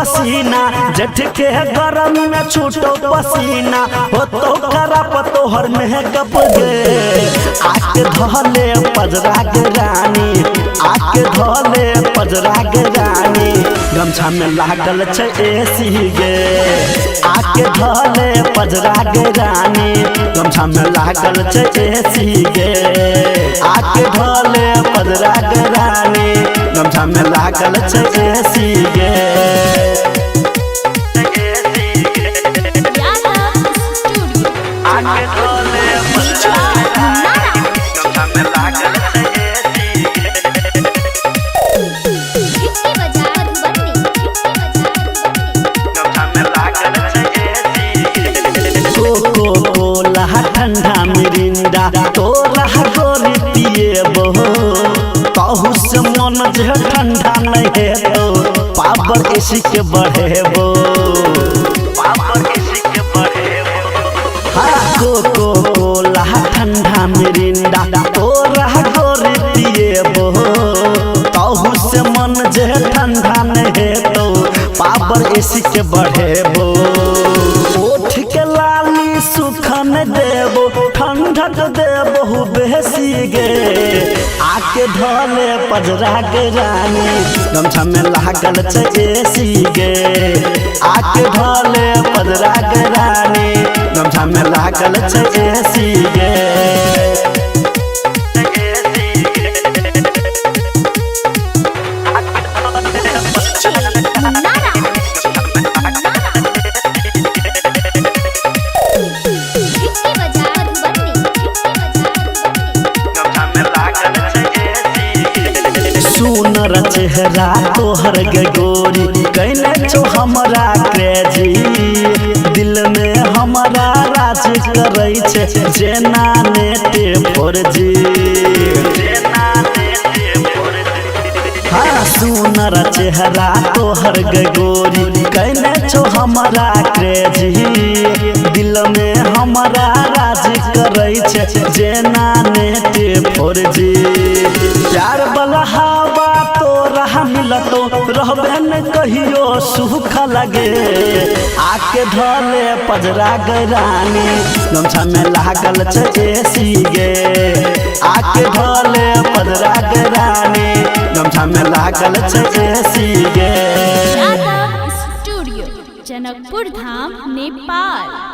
असीना जेठ के गरम में छूटो पसीना हो तो करा तोहर मेकअप गे आके धले पजरा के रानी आके धले पजरा के रानी गमछा में लागल छै एसी गे आके धले पजरा के रानी गमछा में लागल छै एसी गे आके धले पजरा के रानी गमछा में लागल छै एसी गे ठंडा मिरिंडा तोरा गोरी पिएबो कहू से मन जे ठंडा नहीं हेतो पावर एसी के बढ़ेबो पावर एसी के बढ़ेबो कोला ठंडा मिरिंडा तोरा गोरी पिएबो कहू से मन जे ठंडा नहीं हेतो पावर एसी के बढ़ेबो ओठ के लाली सुखन देबो ठंडक देबो बेसी गे आके धले पजरा के रानी गमछा में लागल छै एसी गे आके धले पजरा के रानी गमछा में लागल छै एसी गे सुनर चेहरा तोहर के गोरी कैले छो हमरा क्रेजी दिल में हमारा राज करै छै जेना नेटे फोरजी हाँ सुनर चेहरा तोहर के गोरी कैले छो हमरा क्रेजी दिल में हमारा राज करै छै जेना नेटे फोरजी प्यार वाला हवा तोरा मिलतो रहबे न कहियो सुख लगे आके धले पजरा के रानी गमछा में लागल छै एसी गे आके धले पजरा के रानी गमछा में लागल छै एसी गे स्टूडियो जनकपुर धाम नेपाल।